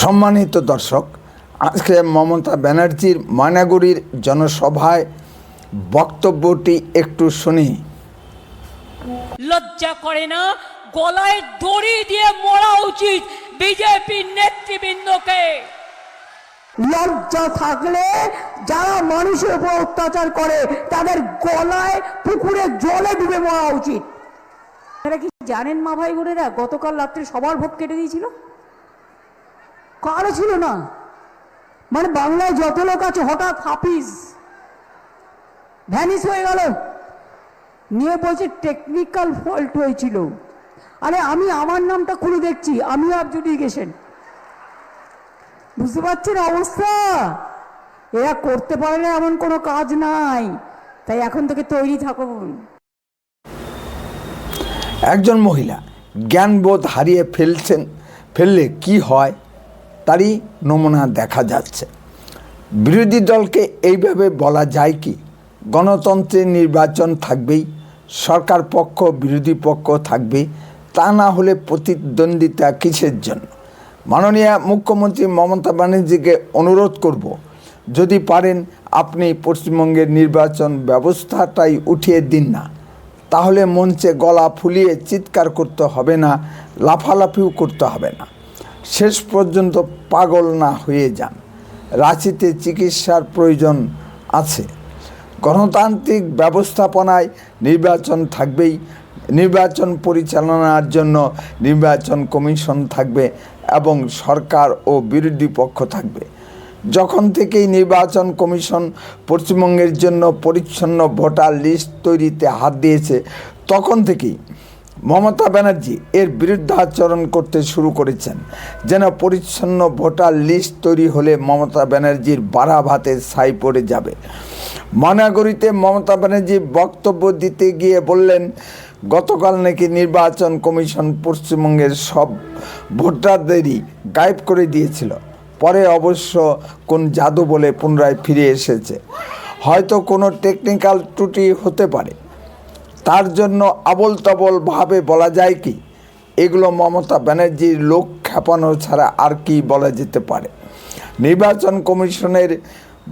সম্মানিত দর্শক, আজকে মমতা ব্যানার্জির ময়নাগুড়ির জনসভায় বক্তব্যটি একটু শুনি। লজ্জা করে না? গলায় দড়ি দিয়ে মরা উচিত বিজেপির নেতৃবৃন্দকে। লজ্জা থাকলে যারা মানুষের উপর অত্যাচার করে তাদের গলায় পুকুরে জলে ডুবে মরা উচিত। আপনারা কি জানেন মা ভাই বোনেরা, গতকাল রাত্রে সবার ভোট কেটে দিয়েছিল, কারো ছিল না। মানে বাংলায় যত লোক আছে হঠাৎ হাফিজ ভ্যানিশ হয়ে গেল, নিয়ে বলছে টেকনিক্যাল ফল্ট হয়েছিল। আরে আমি আমার নামটা খুলে দেখছি, আমি অ্যাডজুডিকেশন। বুঝতে পারছেন অবস্থা? এরা করতে পারে না এমন কোনো কাজ নাই, তাই এখন থেকে তৈরি থাকুন। একজন মহিলা জ্ঞানবোধ হারিয়ে ফেললে কি হয় তারই নমুনা দেখা যাচ্ছে। বিরোধী দলকে এইভাবে বলা যায় কি, গণতন্ত্রে নির্বাচন থাকবেই, সরকার পক্ষ বিরোধী পক্ষ থাকবে, তা না হলে প্রতিদ্বন্দ্বিতা কিসের জন্য? মাননীয় মুখ্যমন্ত্রী মমতা ব্যানার্জিকে অনুরোধ করব, যদি পারেন আপনি পশ্চিমবঙ্গের নির্বাচন ব্যবস্থাটাই উঠিয়ে দিন না, তাহলে মঞ্চে গলা ফুলিয়ে চিৎকার করতে হবে না, লাফালাফিও করতে হবে না, শেষ পর্যন্ত পাগল না হয়ে যান। রাঁচিতে চিকিৎসার প্রয়োজন আছে। গণতান্ত্রিক ব্যবস্থাপনায় নির্বাচন থাকবেই, নির্বাচন পরিচালনার জন্য নির্বাচন কমিশন থাকবে এবং সরকার ও বিরোধী পক্ষ থাকবে। যখন থেকেই নির্বাচন কমিশন পশ্চিমবঙ্গের জন্য পরিচ্ছন্ন ভোটার লিস্ট তৈরিতে হাত দিয়েছে, তখন থেকেই মমতা ব্যানার্জি এর বিরুদ্ধাচরণ করতে শুরু করেছেন। যেন পরিচ্ছন্ন ভোটার লিস্ট তৈরি হলে মমতা ব্যানার্জির বাড়া ভাতে ছাই পড়ে যাবে। ময়নাগুড়িতে মমতা ব্যানার্জি বক্তব্য দিতে গিয়ে বললেন, গতকাল নাকি নির্বাচন কমিশন পশ্চিমবঙ্গের সব ভোটারদেরই গায়েব করে দিয়েছিল, পরে অবশ্য কোন জাদু বলে পুনরায় ফিরে এসেছে। হয়তো কোনো টেকনিক্যাল ত্রুটি হতে পারে, তার জন্য আবল তাবল ভাবে বলা যায় কি? এগুলো মমতা ব্যানার্জির লোক খেপানো ছাড়া আর কি বলা যেতে পারে? নির্বাচন কমিশনের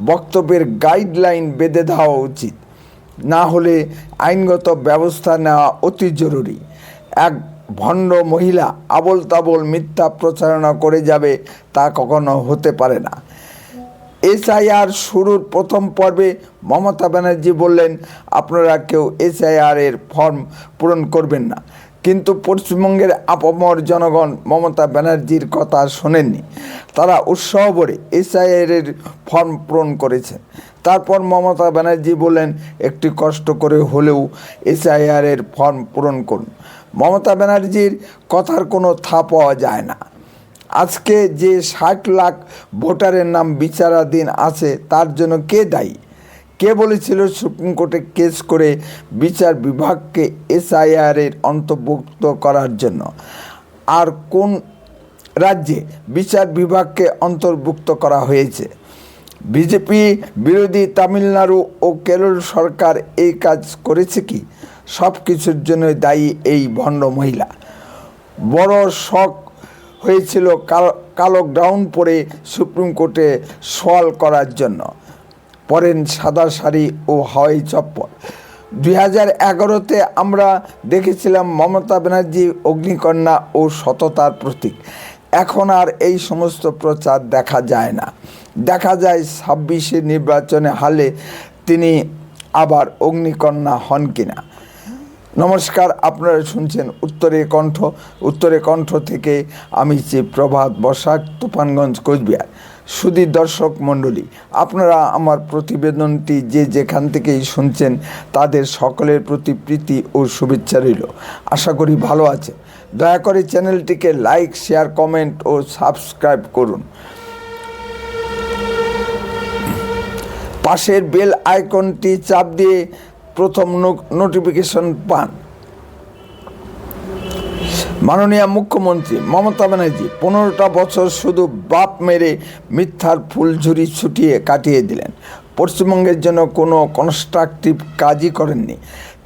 বক্তব্যের গাইডলাইন বেঁধে দেওয়া উচিত, না হলে আইনগত ব্যবস্থা নেওয়া অতি জরুরি। এক ভণ্ড মহিলা আবল তাবল মিথ্যা প্রচারণা করে যাবে, তা কখনো হতে পারে না। এসআইআর শুরুর প্রথম পর্বে মমতা ব্যানার্জি বললেন, আপনারা কেউ এসআইআর এর ফর্ম পূরণ করবেন না। কিন্তু পশ্চিমবঙ্গের আপামর জনগণ মমতা ব্যানার্জির কথা শোনেননি। তারা উৎসাহ ভরে এসআইআর এর ফর্ম পূরণ করেছে। তারপর মমতা ব্যানার্জি বললেন, একটি কষ্ট করে হলেও এসআইআর এর ফর্ম পূরণ করুন। মমতা ব্যানার্জির কথার কোনো থা পাওয়া যায় না। আজকে যে 60 লাখ ভোটারের নাম বিচারাধীন আছে, তার জন্য কে দায়ী? কে বলেছিল সুপ্রিম কোর্টে কেস করে বিচার বিভাগকে এসআইআর এর অন্তর্ভুক্ত করার জন্য? আর কোন রাজ্যে বিচার বিভাগকে অন্তর্ভুক্ত করা হয়েছে? বিজেপি বিরোধী তামিলনাড়ু ও কেরল সরকার এই কাজ করেছে কি? সব কিছুর জন্য দায়ী এই ভণ্ড মহিলা। বড় শখ হয়েছিল কালো গাউন পরে সুপ্রিম কোর্টে সওয়াল করার জন্য, পরেন সাদা শাড়ি ও হাওয়াই চপ্পল। 2011-তে আমরা দেখেছিলাম মমতা ব্যানার্জি অগ্নিকন্যা ও সততার প্রতীক। এখন আর এই সমস্ত প্রচার দেখা যায় না। দেখা যায় 26-এ নির্বাচনে হারলে তিনি আবার অগ্নিকন্যা হন কিনা। নমস্কার, আপনারা শুনছেন উত্তরে কণ্ঠ থেকে আমি প্রভাত বসাক, তুফানগঞ্জ, কোচবিহার। সুধী দর্শক মণ্ডলী, আপনারা আমার প্রতিবেদনটি যে যেখান থেকেই শুনছেন তাদের সকলের প্রতি প্রীতি ও শুভেচ্ছা রইল। আশা করি ভালো আছে। দয়া করে চ্যানেলটিকে লাইক, শেয়ার, কমেন্ট ও সাবস্ক্রাইব করুন। পাশের বেল আইকনটি চাপ দিয়ে প্রথম নোটিফিকেশন পান। মাননীয় মুখ্যমন্ত্রী মমতা ব্যানার্জি 15টা বছর শুধু বাপ মেরে মিথ্যার ফুলঝুরি ছুটিয়ে কাটিয়ে দিলেন। পশ্চিমবঙ্গের জন্য কোনো কনস্ট্রাকটিভ কাজই করেননি।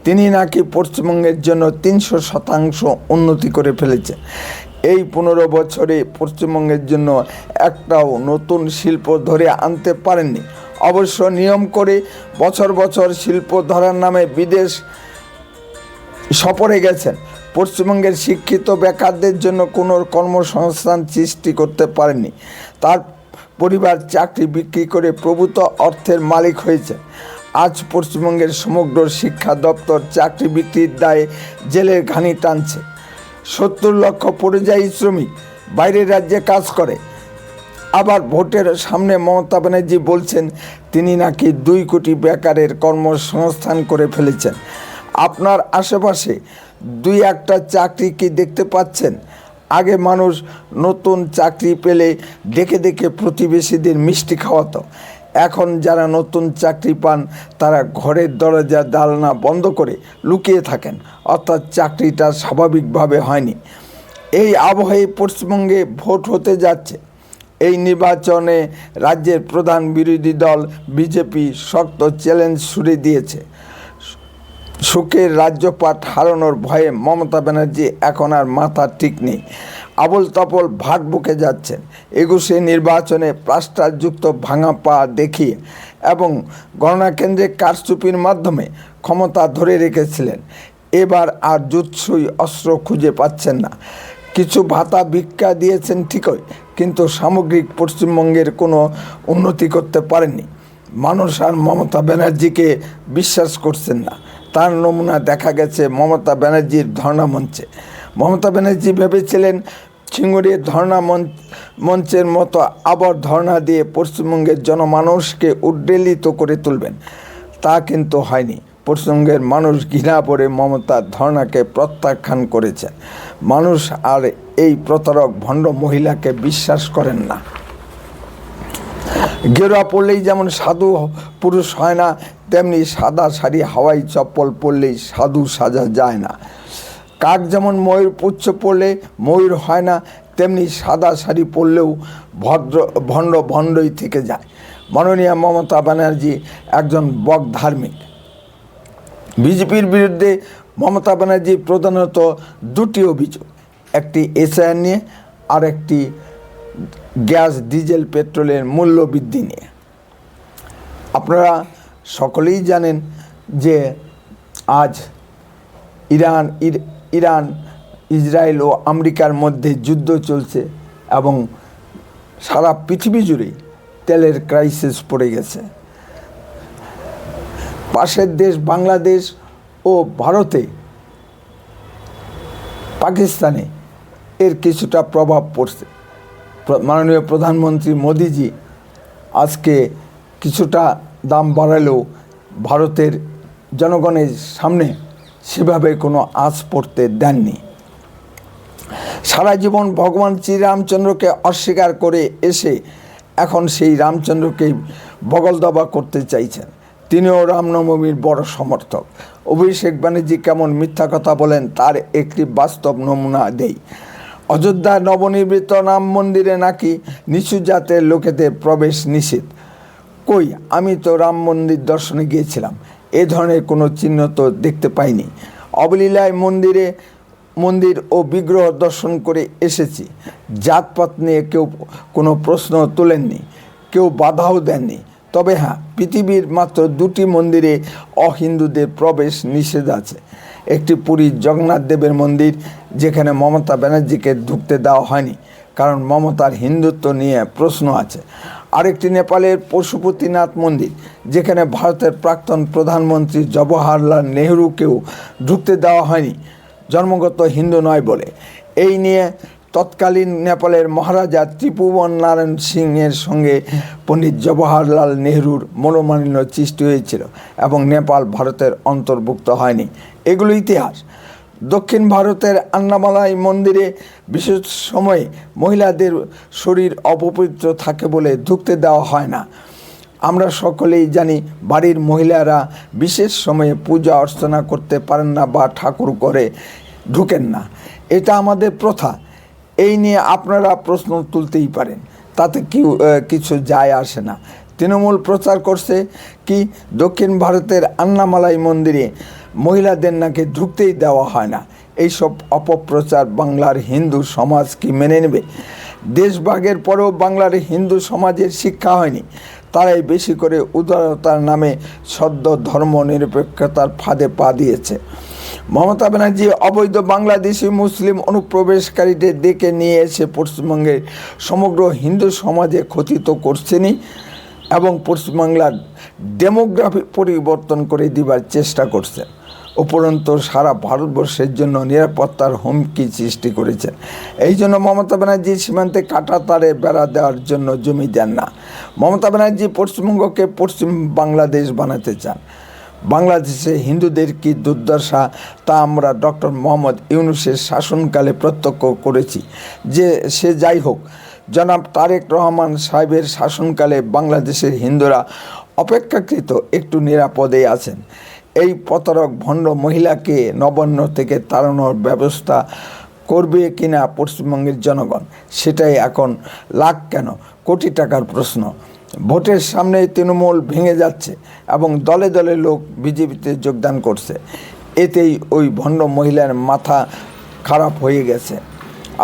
তিনি নাকি পশ্চিমবঙ্গের জন্য 300% উন্নতি করে ফেলেছেন। এই 15 বছরে পশ্চিমবঙ্গের জন্য একটাও নতুন শিল্প ধরে আনতে পারেননি। অবশ্য নিয়ম করে বছর বছর শিল্প ধরার নামে বিদেশ সফরে গেছেন। পশ্চিমবঙ্গের শিক্ষিত বেকারদের জন্য কোনো কর্মসংস্থান সৃষ্টি করতে পারেননি। তার পরিবার চাকরি বিক্রি করে প্রভূত অর্থের মালিক হয়েছে। আজ পশ্চিমবঙ্গের সমগ্র শিক্ষা দপ্তর চাকরি বিক্রির দায়ে জেলের ঘানি টানছে। 70 লক্ষ পরিযায়ী শ্রমিক বাইরের রাজ্যে কাজ করে। আবার ভোটের সামনে মমতা ব্যানার্জি বলছেন তিনি নাকি 2 কোটি বেকারের কর্মসংস্থান করে ফেলেছেন। আপনার আশেপাশে 2-1টা চাকরি কি দেখতে পাচ্ছেন? আগে মানুষ নতুন চাকরি পেলে ডেকে ডেকে প্রতিবেশীদের মিষ্টি খাওয়াতো। এখন যারা নতুন চাকরি পান তারা ঘরের দরজা জানলা বন্ধ করে লুকিয়ে থাকেন, অর্থাৎ চাকরিটা স্বাভাবিকভাবে হয়নি। এই আবহে পশ্চিমবঙ্গে ভোট হতে যাচ্ছে। এই নির্বাচনে রাজ্যের প্রধান বিরোধী দল বিজেপি শক্ত চ্যালেঞ্জ ছুড়ে দিয়েছে। সুখের রাজ্যপাট হারানোর ভয়ে মমতা ব্যানার্জি এখন আর মাথা ঠিক নেই, আবল তাবল ভাট বকে যাচ্ছেন। 21 নির্বাচনে প্লাস্টারযুক্ত ভাঙা পা দেখিয়ে এবং গণনা কেন্দ্রে কারচুপির মাধ্যমে ক্ষমতা ধরে রেখেছিলেন। এবার আর জুৎসই অস্ত্র খুঁজে পাচ্ছেন না। কিছু ভাতা ভিক্ষা দিয়েছেন ঠিকই, কিন্তু সামগ্রিক পশ্চিমবঙ্গের কোনো উন্নতি করতে পারেননি। মানুষ আর মমতা ব্যানার্জিকে বিশ্বাস করছেন না। তার নমুনা দেখা গেছে মমতা ব্যানার্জির ধর্ণা মঞ্চে। মমতা ব্যানার্জি ভেবেছিলেন সিঙ্গুরের ধর্ণা মঞ্চের মতো আবার ধর্ণা দিয়ে পশ্চিমবঙ্গের জনমানুষকে উদ্বেলিত করে তুলবেন। তা কিন্তু হয়নি। পশ্চিমবঙ্গের মানুষ ঘৃণা করে মমতার ধর্ণাকে প্রত্যাখ্যান করেছেন। মানুষ আর এই প্রতারক ভণ্ড মহিলাকে বিশ্বাস করেন না। গেরুয়া পরলেই যেমন সাধু পুরুষ হয় না, তেমনি সাদা শাড়ি হাওয়াই চপ্পল পরলেই সাধু সাজা যায় না। কাক যেমন ময়ূর পুচ্ছ পরলে ময়ূর হয় না, তেমনি সাদা শাড়ি পরলেও ভণ্ডই থেকে যায়। মাননীয়া মমতা ব্যানার্জি একজন বক ধার্মিক। বিজেপির বিরুদ্ধে মমতা ব্যানার্জির প্রধানত 2টি অভিযোগ, একটি এসআইআর নিয়ে আর একটি গ্যাস ডিজেল পেট্রোলের মূল্য বৃদ্ধি নিয়ে। আপনারা সকলেই জানেন যে আজ ইরান ইসরায়েল ও আমেরিকার মধ্যে যুদ্ধ চলছে এবং সারা পৃথিবী জুড়ে তেলের ক্রাইসিস পড়ে গেছে। পাশের দেশ বাংলাদেশ ও ভারতে, পাকিস্তানে এর কিছুটা প্রভাব পড়ছে। মাননীয় প্রধানমন্ত্রী মোদিজি আজকে কিছুটা দাম বাড়ালেও ভারতের জনগণের সামনে সেভাবে কোনো আঁচ পড়তে দেননি। সারা জীবন ভগবান শ্রীরামচন্দ্রকে অস্বীকার করে এসে এখন সেই রামচন্দ্রকে বগলদাবা করতে চাইছেন। তিনিও রামনবমীর বড় সমর্থক। অভিষেক ব্যানার্জি কেমন মিথ্যা কথা বলেন তার একটি বাস্তব নমুনা দেই। অযোধ্যায় নবনির্মিত রাম মন্দিরে নাকি নিচু জাতের লোকেদের প্রবেশ নিষেধ। কই, আমি তো রাম মন্দির দর্শনে গিয়েছিলাম, এ ধরনের কোনো চিহ্ন তো দেখতে পাইনি। অবলীলায় মন্দির ও বিগ্রহ দর্শন করে এসেছি। জাতপাত নিয়ে কেউ কোনো প্রশ্ন তোলেননি, কেউ বাধাও দেননি। তবে হ্যাঁ, পৃথিবীর মাত্র 2টি মন্দিরে অহিন্দুদের প্রবেশ নিষেধ আছে। একটি পুরীর জগন্নাথ দেবের মন্দির, যেখানে মমতা ব্যানার্জিকে ঢুকতে দেওয়া হয়নি, কারণ মমতার হিন্দুত্ব নিয়ে প্রশ্ন আছে। আরেকটি নেপালের পশুপতিনাথ মন্দির, যেখানে ভারতের প্রাক্তন প্রধানমন্ত্রী জওহরলাল নেহরুকেও ঢুকতে দেওয়া হয়নি, জন্মগত হিন্দু নয় বলে। এই নিয়ে তৎকালীন নেপালের মহারাজা ত্রিভুবন নারায়ণ সিংয়ের সঙ্গে পণ্ডিত জওহরলাল নেহরুর মনোমালিন্য সৃষ্টি হয়েছিল এবং নেপাল ভারতের অন্তর্ভুক্ত হয়নি। এগুলো ইতিহাস। দক্ষিণ ভারতের আন্নামালাই মন্দিরে বিশেষ সময়ে মহিলাদের শরীর অপবিত্র থাকে বলে ঢুকতে দেওয়া হয় না। আমরা সকলেই জানি বাড়ির মহিলারা বিশেষ সময়ে পূজা অর্চনা করতে পারেন না বা ঠাকুর করে ঢুকেন না, এটা আমাদের প্রথা। এই নিয়ে আপনারা প্রশ্ন তুলতেই পারেন, তাতে কিছু যায় আসে না। তৃণমূল প্রচার করছে কি দক্ষিণ ভারতের আন্নামালাই মন্দিরে মহিলাদের নাকি ঢুকতেই দেওয়া হয় না। এইসব অপপ্রচার বাংলার হিন্দু সমাজ কি মেনে নেবে? দেশভাগের পরেও বাংলার হিন্দু সমাজের শিক্ষা হয়নি, তারাই বেশি করে উদারতার নামে সদ্য ধর্মনিরপেক্ষতার ফাঁদে পা দিয়েছে। মমতা ব্যানার্জি অবৈধ বাংলাদেশি মুসলিম অনুপ্রবেশকারীদের ডেকে নিয়ে এসে পশ্চিমবঙ্গের সমগ্র হিন্দু সমাজে ক্ষতি তো করছেনই, এবং পশ্চিমবাংলার ডেমোগ্রাফি পরিবর্তন করে দিবার চেষ্টা করছেন। উপরন্তু সারা ভারতবর্ষের জন্য নিরাপত্তার হুমকি সৃষ্টি করেছেন। এই জন্য মমতা ব্যানার্জি সীমান্তে কাঁটা তারে বেড়া দেওয়ার জন্য জমি দেন না। মমতা ব্যানার্জি পশ্চিমবঙ্গকে পশ্চিম বাংলাদেশ বানাতে চান। বাংলাদেশে হিন্দুদের কি দুর্দশা তা আমরা ডক্টর মোহাম্মদ ইউনূসের শাসনকালে প্রত্যক্ষ করেছি। সে যাই হোক, জনাব তারেক রহমান সাহেবের শাসনকালে বাংলাদেশের হিন্দুরা অপেক্ষাকৃত একটু নিরাপদে আছেন। এই প্রতারক ভণ্ড মহিলাকে নবান্ন থেকে তাড়ানোর ব্যবস্থা করবে কিনা পশ্চিমবঙ্গের জনগণ, সেটাই এখন লাখ কেন কোটি টাকার প্রশ্ন। ভোটের সামনে তৃণমূল ভেঙে যাচ্ছে এবং দলে দলে লোক বিজেপিতে যোগদান করছে। এতেই ওই ভণ্ড মহিলার মাথা খারাপ হয়ে গেছে।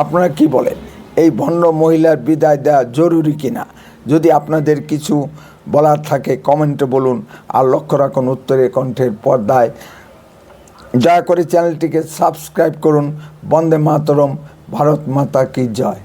আপনারা কি বলেন, এই ভণ্ড মহিলার বিদায় দেওয়া জরুরি কিনা? যদি আপনাদের কিছু বলার থাকে কমেন্টে বলুন, আর লক্ষ্য রাখুন উত্তরের কণ্ঠের পর্দায়। দয়া করে চ্যানেলটিকে সাবস্ক্রাইব করুন। বন্দে মাতরম, ভারত মাতা কি জয়।